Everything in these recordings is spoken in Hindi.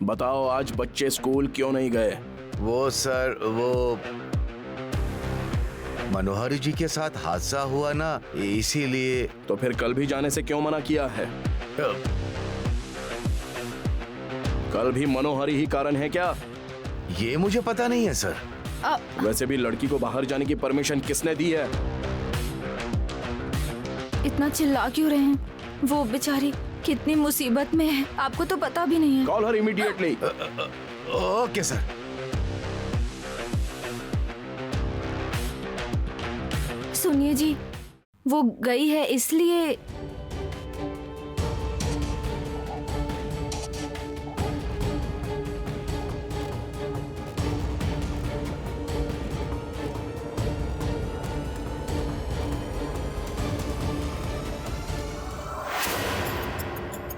बताओ आज बच्चे स्कूल क्यों नहीं गए? वो सर, वो मनोहरी जी के साथ हादसा हुआ ना, इसीलिए। तो फिर कल भी जाने से क्यों मना किया है? कल भी मनोहरी ही कारण है क्या? ये मुझे पता नहीं है सर। वैसे भी लड़की को बाहर जाने की परमिशन किसने दी है? इतना चिल्ला क्यों रहे हैं? वो बेचारी कितनी मुसीबत में है, आपको तो पता भी नहीं है। Call her immediately. Okay sir. सुनिए जी, वो गई है इसलिए।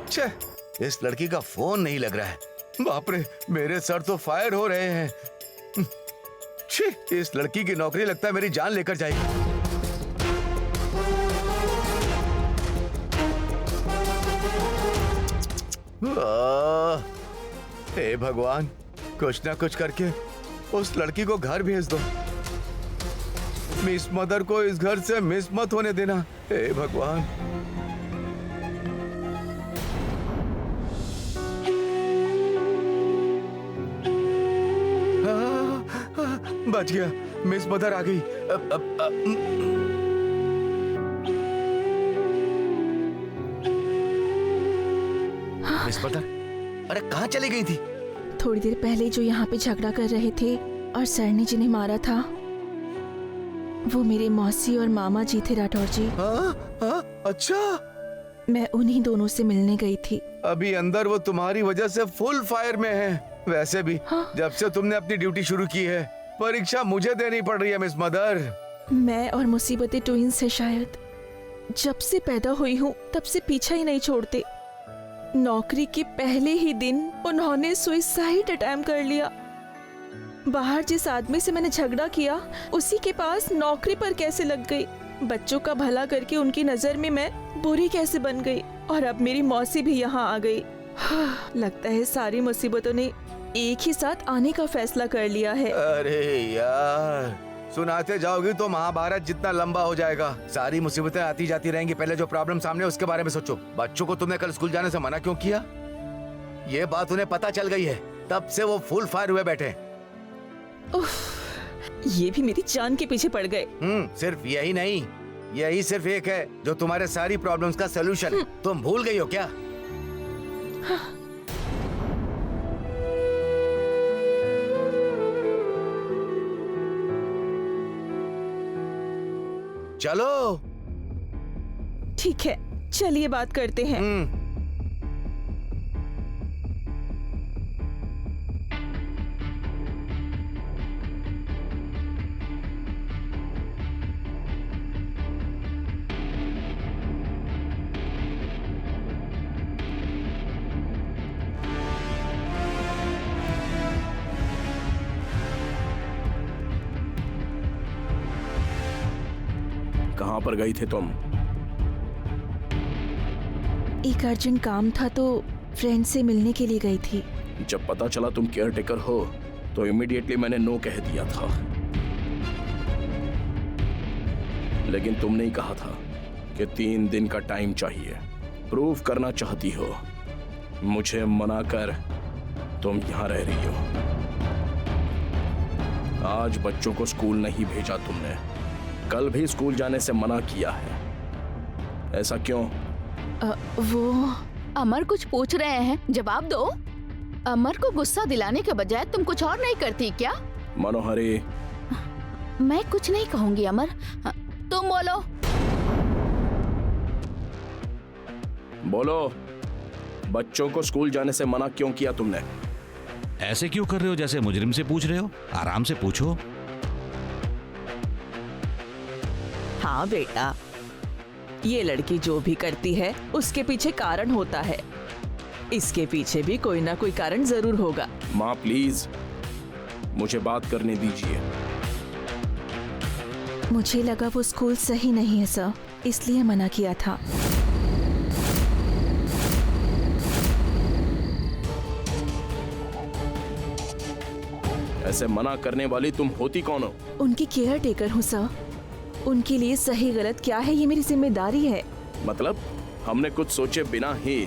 छे, इस लड़की का फोन नहीं लग रहा है। बाप रे, मेरे सर तो फायर हो रहे हैं। छे, इस लड़की की नौकरी लगता है मेरी जान लेकर जाएगी। हे भगवान, कुछ ना कुछ करके उस लड़की को घर भेज दो। मिस मदर को इस घर से मिस मत होने देना, हे भगवान। बच गया, मिस मदर आ गई। मिस मदर, अरे कहाँ चली गई थी? थोड़ी देर पहले जो यहाँ पे झगड़ा कर रहे थे और सर ने जिन्हें मारा था, वो मेरे मौसी और मामा जी थे, राठौर जी। अच्छा, मैं उन्हीं दोनों से मिलने गई थी। अभी अंदर वो तुम्हारी वजह से फुल फायर में है। वैसे भी जब से तुमने अपनी ड्यूटी शुरू की है, परीक्षा मुझे देनी पड़ रही है मिस मदर। मैं और मुसीबतें ट्विंस है शायद। जब से पैदा हुई हूँ तब से पीछा ही नहीं छोड़ते। नौकरी के पहले ही दिन उन्होंने सुसाइड अटेम्प्ट कर लिया। बाहर जिस आदमी से मैंने झगड़ा किया, उसी के पास नौकरी पर कैसे लग गई। बच्चों का भला करके उनकी नजर में मैं बुरी कैसे बन गई, और अब मेरी मौसी भी यहाँ आ गई। लगता है सारी मुसीबतों ने एक ही साथ आने का फैसला कर लिया है। अरे यार, सुनाते जाओगी तो महाभारत जितना लंबा हो जाएगा। सारी मुसीबतें आती जाती रहेंगी। पहले जो प्रॉब्लम सामने है उसके बारे में सोचो। बच्चों को तुमने कल स्कूल जाने से मना क्यों किया? ये बात उन्हें पता चल गई है, तब से वो फुल फायर हुए बैठे। ये भी मेरी जान के पीछे पड़ गए। सिर्फ यही नहीं, यही सिर्फ एक है जो तुम्हारे सारी प्रॉब्लम्स का सलूशन है। तुम भूल गई हो क्या? चलो ठीक है, चलिए बात करते हैं। कहाँ पर गई थे तुम? एक अर्जेंट काम था तो फ्रेंड से मिलने के लिए गई थी। जब पता चला तुम केयरटेकर हो तो इमीडिएटली मैंने नो कह दिया था, लेकिन तुमने ही कहा था कि 3 दिन का टाइम चाहिए। प्रूव करना चाहती हो, मुझे मनाकर तुम यहां रह रही हो। आज बच्चों को स्कूल नहीं भेजा तुमने, कल भी स्कूल जाने से मना किया है, ऐसा क्यों? वो अमर कुछ पूछ रहे हैं, जवाब दो। अमर को गुस्सा दिलाने के बजाय तुम कुछ और नहीं करती क्या? मनोहरी, मैं कुछ नहीं कहूंगी अमर, तुम बोलो। बोलो, बच्चों को स्कूल जाने से मना क्यों किया तुमने? ऐसे क्यों कर रहे हो जैसे मुजरिम से पूछ रहे हो? आराम से पूछो। हाँ बेटा, ये लड़की जो भी करती है उसके पीछे कारण होता है। इसके पीछे भी कोई ना कोई कारण जरूर होगा। माँ प्लीज मुझे बात करने दीजिए। मुझे लगा वो स्कूल सही नहीं है सर, इसलिए मना किया था। ऐसे मना करने वाली तुम होती कौन हो? उनकी केयर टेकर हूँ सर। उनके लिए सही गलत क्या है ये मेरी जिम्मेदारी है। मतलब हमने कुछ सोचे बिना ही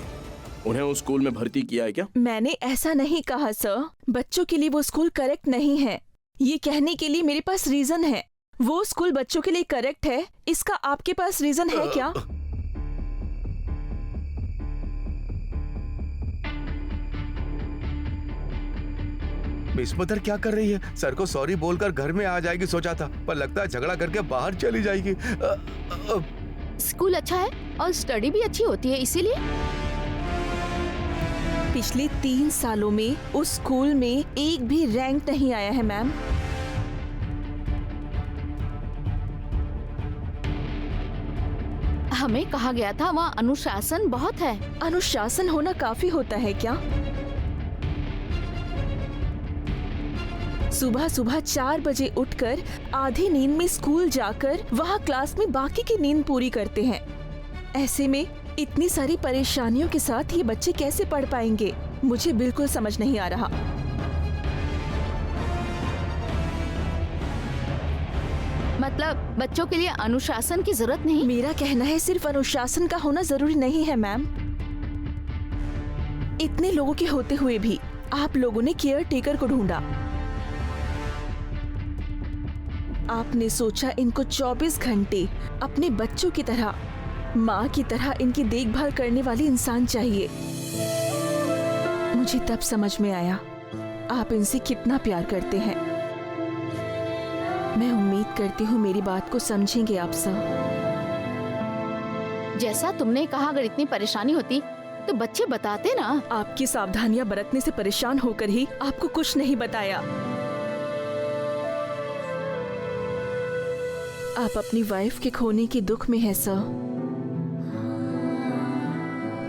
उन्हें उस स्कूल में भर्ती किया है क्या? मैंने ऐसा नहीं कहा सर। बच्चों के लिए वो स्कूल करेक्ट नहीं है, ये कहने के लिए मेरे पास रीजन है। वो स्कूल बच्चों के लिए करेक्ट है, इसका आपके पास रीजन है क्या? मिस मदर क्या कर रही है? सर को सॉरी बोलकर घर में आ जाएगी सोचा था, पर लगता है झगड़ा करके बाहर चली जाएगी। स्कूल अच्छा है और स्टडी भी अच्छी होती है, इसीलिए। पिछले 3 सालों में उस स्कूल में एक भी रैंक नहीं आया है मैम। हमें कहा गया था वहाँ अनुशासन बहुत है। अनुशासन होना काफी होता है क्या? सुबह सुबह 4 बजे उठकर आधी नींद में स्कूल जाकर वहाँ क्लास में बाकी की नींद पूरी करते हैं। ऐसे में इतनी सारी परेशानियों के साथ ये बच्चे कैसे पढ़ पाएंगे? मुझे बिल्कुल समझ नहीं आ रहा। मतलब बच्चों के लिए अनुशासन की जरूरत नहीं? मेरा कहना है सिर्फ अनुशासन का होना जरूरी नहीं है मैम। इतने लोगों के होते हुए भी आप लोगों ने केयर टेकर को ढूंढा। आपने सोचा इनको 24 घंटे अपने बच्चों की तरह, माँ की तरह इनकी देखभाल करने वाली इंसान चाहिए। मुझे तब समझ में आया आप इनसे कितना प्यार करते हैं। मैं उम्मीद करती हूँ मेरी बात को समझेंगे आप सब। जैसा तुमने कहा, अगर इतनी परेशानी होती तो बच्चे बताते ना। आपकी सावधानियां बरतने से परेशान होकर ही आपको कुछ नहीं बताया। आप अपनी वाइफ के खोने के दुख में है सर।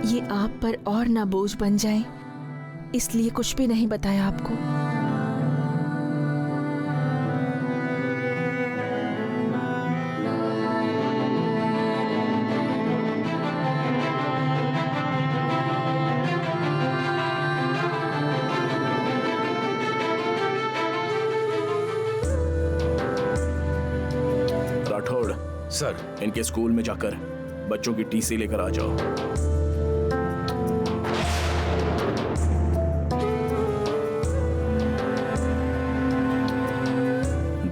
ये आप पर और ना बोझ बन जाए, इसलिए कुछ भी नहीं बताया आपको। राठौड़, सर, इनके स्कूल में जाकर बच्चों की टीसी लेकर आ जाओ।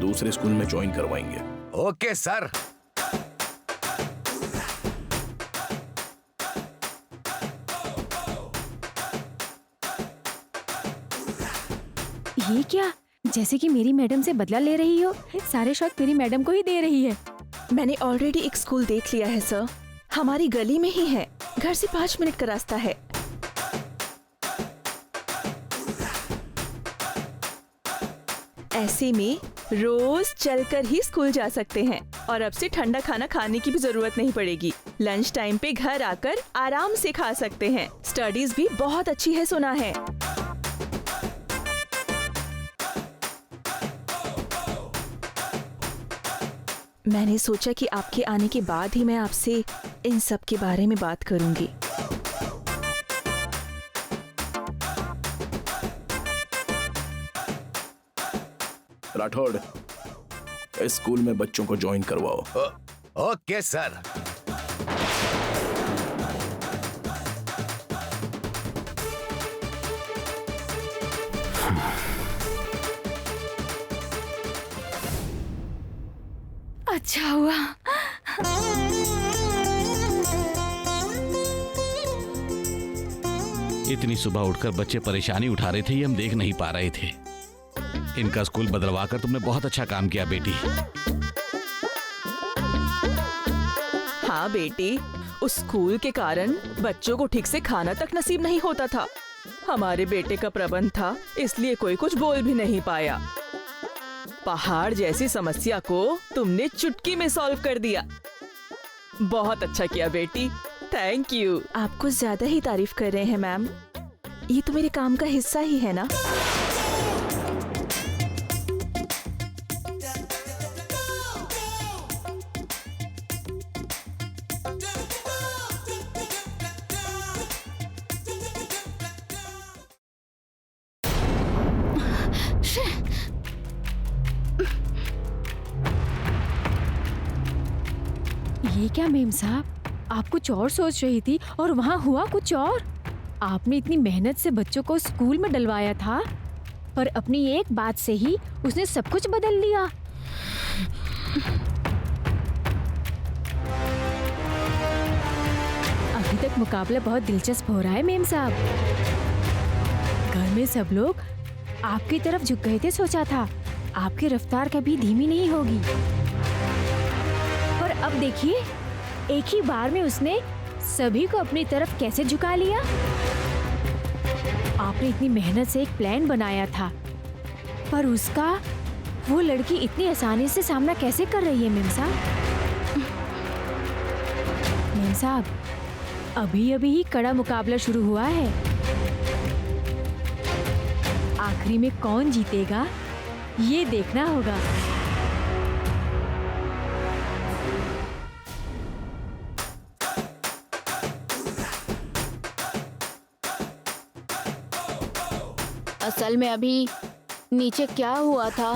दूसरे स्कूल में ज्वाइन करवाएंगे। Okay sir. ये क्या? जैसे कि मेरी मैडम से बदला ले रही हो। सारे शौक मेरी मैडम को ही दे रही है। मैंने ऑलरेडी एक स्कूल देख लिया है सर, हमारी गली में ही है, घर से 5 मिनट का रास्ता है। ऐसे में रोज चलकर ही स्कूल जा सकते हैं और अब से ठंडा खाना खाने की भी जरूरत नहीं पड़ेगी। लंच टाइम पे घर आकर आराम से खा सकते हैं। स्टडीज भी बहुत अच्छी है सुना है। मैंने सोचा कि आपके आने के बाद ही मैं आपसे इन सब के बारे में बात करूंगी। राठौड़, इस स्कूल में बच्चों को ज्वाइन करवाओ। Okay sir. अच्छा हुआ। इतनी सुबह उठकर बच्चे परेशानी उठा रहे थे, ये हम देख नहीं पा रहे थे। इनका स्कूल बदलवा कर तुमने बहुत अच्छा काम किया बेटी। हाँ बेटी, उस स्कूल के कारण बच्चों को ठीक से खाना तक नसीब नहीं होता था। हमारे बेटे का प्रबंध था, इसलिए कोई कुछ बोल भी नहीं पाया। पहाड़ जैसी समस्या को तुमने चुटकी में सॉल्व कर दिया। बहुत अच्छा किया बेटी, थैंक यू। आप कुछ ज्यादा ही तारीफ कर रहे हैं मैम, ये तो मेरे काम का हिस्सा ही है ना। ये क्या मेम साहब, आप कुछ और सोच रही थी और वहाँ हुआ कुछ और। आपने इतनी मेहनत से बच्चों को स्कूल में डलवाया था, पर अपनी एक बात से ही उसने सब कुछ बदल दिया। अभी तक मुकाबला बहुत दिलचस्प हो रहा है मेम साहब। घर में सब लोग आपकी तरफ झुक गए थे, सोचा था आपकी रफ्तार कभी धीमी नहीं होगी, पर अब देखिए एक ही बार में उसने सभी को अपनी तरफ कैसे झुका लिया। आपने इतनी मेहनत से एक प्लान बनाया था, पर उसका वो लड़की इतनी आसानी से सामना कैसे कर रही है मेम साहब। मेम साहब, अभी अभी ही कड़ा मुकाबला शुरू हुआ है। आखिरी में कौन जीतेगा ये देखना होगा। असल में अभी नीचे क्या हुआ था,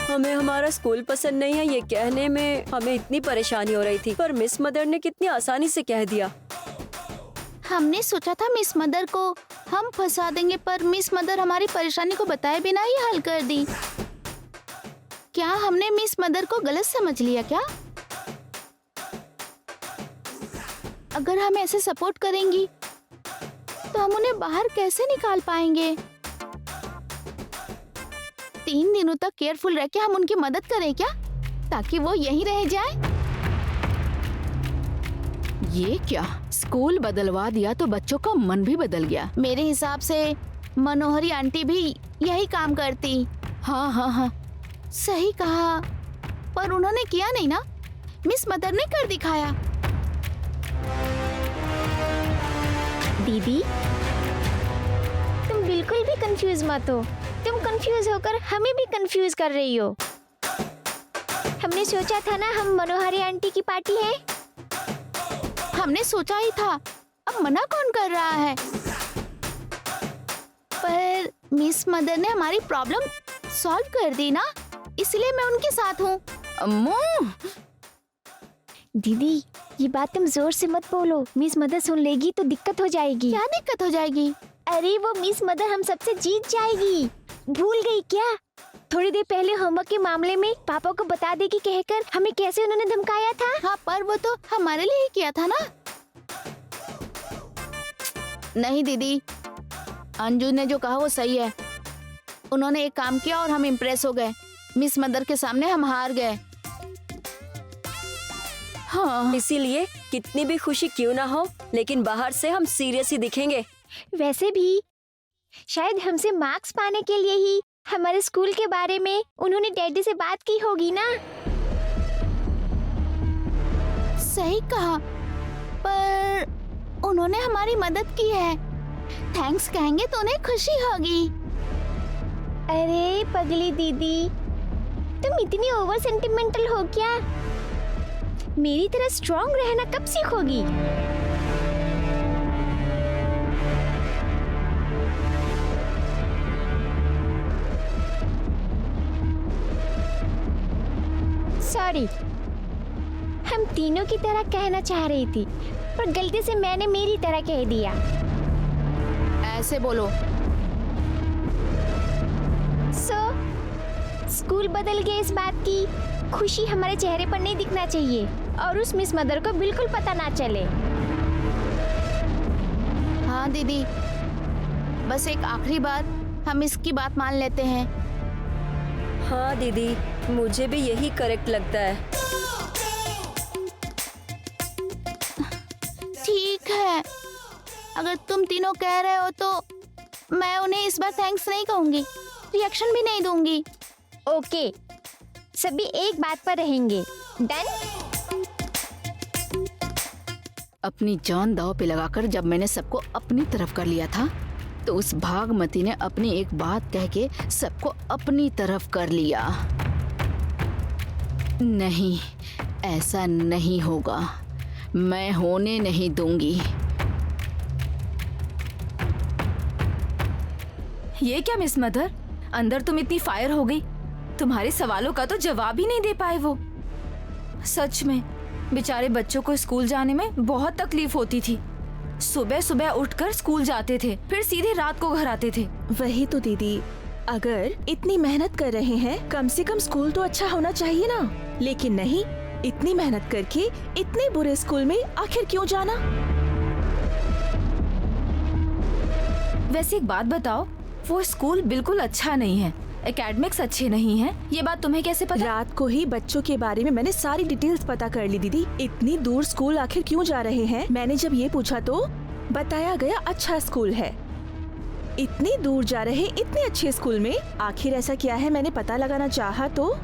हमें हमारा स्कूल पसंद नहीं है ये कहने में हमें इतनी परेशानी हो रही थी, पर मिस मदर ने कितनी आसानी से कह दिया। हमने सोचा था मिस मदर को हम फंसा देंगे, पर मिस मदर हमारी परेशानी को बताए बिना ही हल कर दी। क्या हमने मिस मदर को गलत समझ लिया क्या? अगर हम ऐसे सपोर्ट करेंगी तो हम उन्हें बाहर कैसे निकाल पाएंगे? 3 दिनों तक केयरफुल रह के हम उनकी मदद करें क्या, ताकि वो यहीं रह जाए? ये क्या, स्कूल बदलवा दिया तो बच्चों का मन भी बदल गया। मेरे हिसाब से मनोहरी आंटी भी यही काम करती। हाँ, सही कहा, पर उन्होंने किया नहीं ना, मिस मदर ने कर दिखाया। दीदी, तुम बिल्कुल भी कंफ्यूज मत हो। तुम कंफ्यूज होकर हमें भी कंफ्यूज कर रही हो। हमने सोचा था ना हम मनोहरी आंटी की पार्टी है। हमने सोचा ही था, अब मना कौन कर रहा है? पर मिस मदर ने हमारी प्रॉब्लम सॉल्व कर दी ना, इसलिए मैं उनके साथ हूँ। अम्मू, दीदी ये बात तुम जोर से मत बोलो, मिस मदर सुन लेगी तो दिक्कत हो जाएगी। क्या दिक्कत हो जाएगी? अरे वो मिस मदर हम सबसे जीत जाएगी। भूल गई क्या? थोड़ी देर पहले होमवर्क के मामले में पापा को बता देगी कहकर हमें कैसे उन्होंने धमकाया था। हाँ, पर वो तो हमारे लिए ही किया था ना। नहीं दीदी, अंजू ने जो कहा वो सही है। उन्होंने एक काम किया और हम इम्प्रेस हो गए। मिस मदर के सामने हम हार गए। हाँ, इसीलिए कितनी भी खुशी क्यों ना हो, लेकिन बाहर से हम सीरियस ही दिखेंगे। वैसे भी शायद हमसे मार्क्स पाने के लिए ही हमारे स्कूल के बारे में उन्होंने डैडी से बात की होगी ना। सही कहा, पर उन्होंने हमारी मदद की है। थैंक्स कहेंगे तो उन्हें खुशी होगी। अरे पगली दीदी, तुम इतनी ओवर सेंटिमेंटल हो क्या? मेरी तरह स्ट्रॉन्ग रहना कब सीखोगी? सॉरी, हम तीनों की तरह कहना चाह रही थी, पर गलती से मैंने मेरी तरह कह दिया। ऐसे बोलो। स्कूल बदल गए इस बात की खुशी हमारे चेहरे पर नहीं दिखना चाहिए और उस मिस मदर को बिल्कुल पता ना चले। हाँ दीदी, बस एक आखिरी बार हम इसकी बात मान लेते हैं। हाँ दीदी, मुझे भी यही करेक्ट लगता है। ठीक है, अगर तुम तीनों कह रहे हो तो मैं उन्हें इस बार थैंक्स नहीं कहूंगी, रिएक्शन भी नहीं दूंगी। ओके, सभी एक बात पर रहेंगे। डन? अपनी जान दांव पे लगाकर जब मैंने सबको अपनी तरफ कर लिया था, तो उस भागमती ने अपनी एक बात कह के सबको अपनी तरफ कर लिया। नहीं, ऐसा नहीं होगा, मैं होने नहीं दूंगी। ये क्या मिस मदर, अंदर तुम इतनी फायर हो गई, तुम्हारे सवालों का तो जवाब ही नहीं दे पाए वो। सच में बेचारे बच्चों को स्कूल जाने में बहुत तकलीफ होती थी। सुबह सुबह उठकर स्कूल जाते थे, फिर सीधे रात को घर आते थे। वही तो दीदी, अगर इतनी मेहनत कर रहे हैं कम से कम स्कूल तो अच्छा होना चाहिए ना। लेकिन नहीं, इतनी मेहनत करके इतने बुरे स्कूल में आखिर क्यों जाना। वैसे एक बात बताओ, वो स्कूल बिल्कुल अच्छा नहीं है, एकेडमिक्स अच्छे नहीं हैं। ये बात तुम्हें कैसे पता? रात को ही बच्चों के बारे में मैंने सारी डिटेल्स पता कर ली दीदी। इतनी दूर स्कूल आखिर क्यों जा रहे हैं, मैंने जब ये पूछा तो बताया गया अच्छा स्कूल है। इतनी दूर जा रहे इतने अच्छे स्कूल में आखिर ऐसा क्या है, मैंने पता लगाना चाहा तो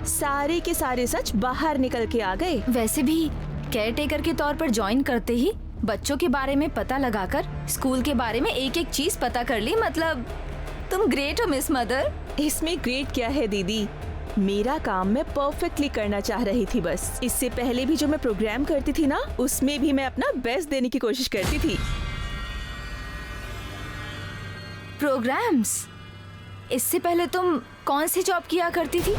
सारे के सारे सच बाहर निकल के आ गए। वैसे भी केयर टेकर के तौर पर ज्वाइन करते ही बच्चों के बारे में पता लगाकर स्कूल के बारे में एक एक चीज पता कर ली। मतलब तुम ग्रेट हो मिस मदर। इसमें ग्रेट क्या है दीदी, मेरा काम मैं परफेक्टली करना चाह रही थी बस। इससे पहले भी जो मैं प्रोग्राम करती थी ना, उसमें भी मैं अपना बेस्ट देने की कोशिश करती थी। प्रोग्राम्स? इससे पहले तुम कौन सी जॉब किया करती थी?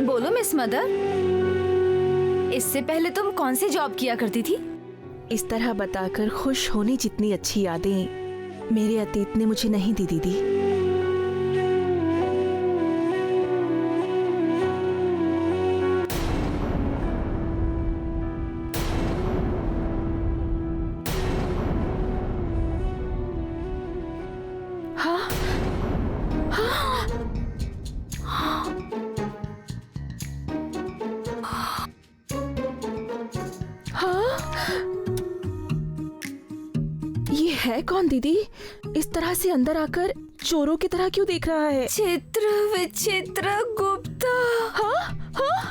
बोलो मिस मदर, इससे पहले तुम कौन सी जॉब किया करती थी? इस तरह बताकर खुश होने जितनी अच्छी यादें मेरे अतीत ने मुझे नहीं दी दीदी। हाँ, हाँ, ये है कौन दीदी? इस तरह से अंदर आकर चोरों की तरह क्यों देख रहा है? चित्र विचित्र गुप्ता। हाँ, हाँ।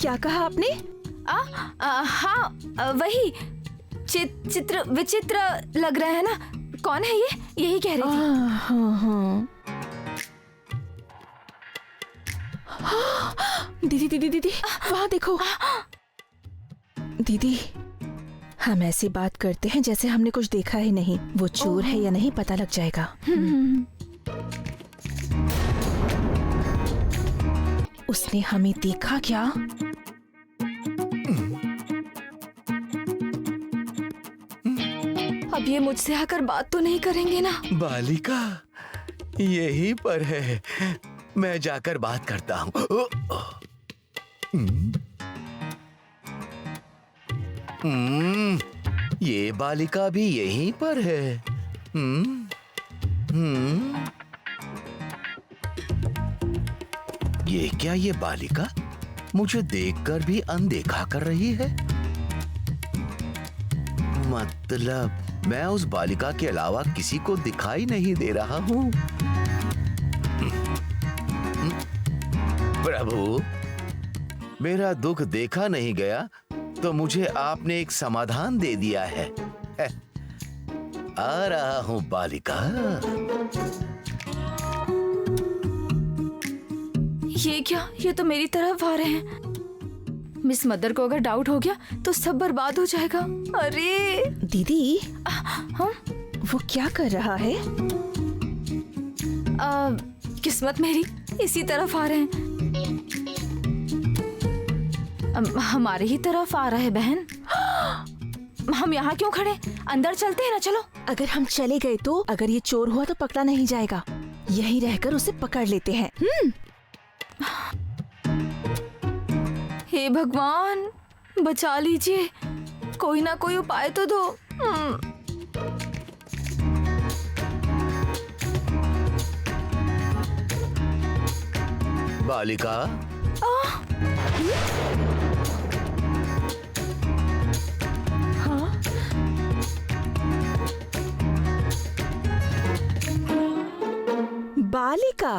क्या कहा आपने? हाँ, वही चित्र विचित्र लग रहा है ना। कौन है ये? यही कह रही थी। हाँ। दीदी दीदी दीदी, वहाँ देखो। दीदी, हम ऐसी बात करते हैं जैसे हमने कुछ देखा ही नहीं। वो चोर है या नहीं पता लग जाएगा। उसने हमें देखा क्या? अब ये मुझसे आकर बात तो नहीं करेंगे ना? बालिका यहीं पर है, मैं जाकर बात करता हूँ। ये बालिका भी यहीं पर है। ये क्या, ये बालिका मुझे देखकर भी अनदेखा कर रही है? मतलब मैं उस बालिका के अलावा किसी को दिखाई नहीं दे रहा हूँ। प्रभु, मेरा दुख देखा नहीं गया तो मुझे आपने एक समाधान दे दिया है। आ रहा हूँ बालिका। ये क्या? ये तो मेरी तरफ आ रहे हैं। मिस मदर को अगर डाउट हो गया तो सब बर्बाद हो जाएगा। अरे दीदी, हाँ? वो क्या कर रहा है? किस्मत मेरी इसी तरफ आ रहे हैं। हमारे ही तरफ आ रहा है बहन। हम यहाँ क्यों खड़े? अंदर चलते हैं ना, चलो। अगर हम चले गए तो अगर ये चोर हुआ तो पकड़ा नहीं जाएगा। यहीं रहकर उसे पकड़ लेते हैं। हे भगवान, बचा लीजिए, कोई ना कोई उपाय तो दो। बालिका, हाँ? बालिका,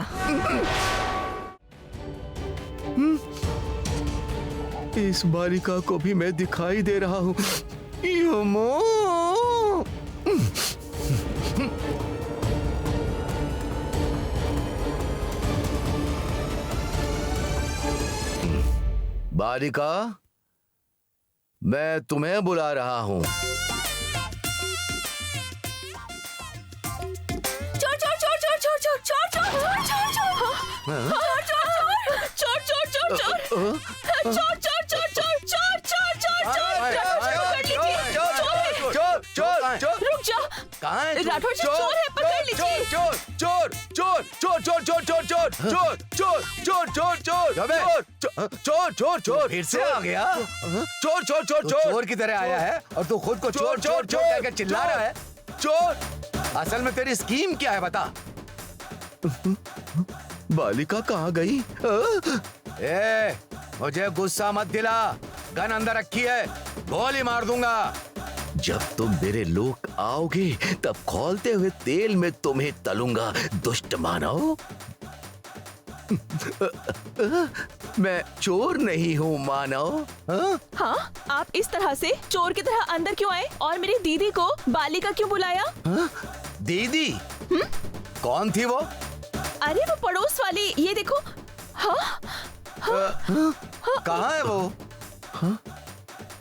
इस बालिका को भी मैं दिखाई दे रहा हूँ। यमो! बालिका, मैं तुम्हें बुला रहा हूँ। चोर चोर चोर चोर चोर चोर चोर चोर चोर चोर चोर रुक जा। कहाँ है राठौर जी, चोर है, पकड़ लीजिए। चोर चोर चोर चोर चोर चोर चोर चोर चोर चोर चोर चोर चोर चोर चोर चोर फिर से आ गया। चोर चोर चोर चोर चोर की तरह आया है और तू खुद को चोर चोर चोर कहकर चिल्ला रहा है। चोर, असल में तेरी स्कीम क्या है बता। बालिका कहाँ गई? ए, मुझे गुस्सा मत दिला, गन अंदर रखी है, गोली मार दूंगा। जब तुम मेरे लोक आओगे तब खौलते हुए तेल में तुम्हें तलूंगा, दुष्ट मानव। मैं चोर नहीं हूँ मानव। हाँ, आप इस तरह से चोर की तरह अंदर क्यों आए और मेरी दीदी को बालिका क्यों बुलाया? दीदी? कौन थी वो? अरे वो पड़ोस वाली, ये देखो। हाँ, कहाँ है वो?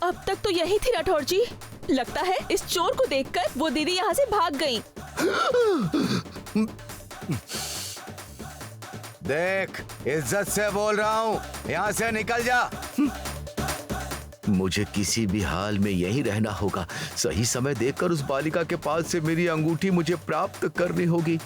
अब तक तो यही थी राठौर जी। लगता है इस चोर को देखकर वो दीदी यहाँ से भाग गई। देख, इज्जत से बोल रहा हूँ, यहाँ से निकल जा। मुझे किसी भी हाल में यहीं रहना होगा। सही समय देखकर उस बालिका के पास से मेरी अंगूठी मुझे प्राप्त करनी होगी।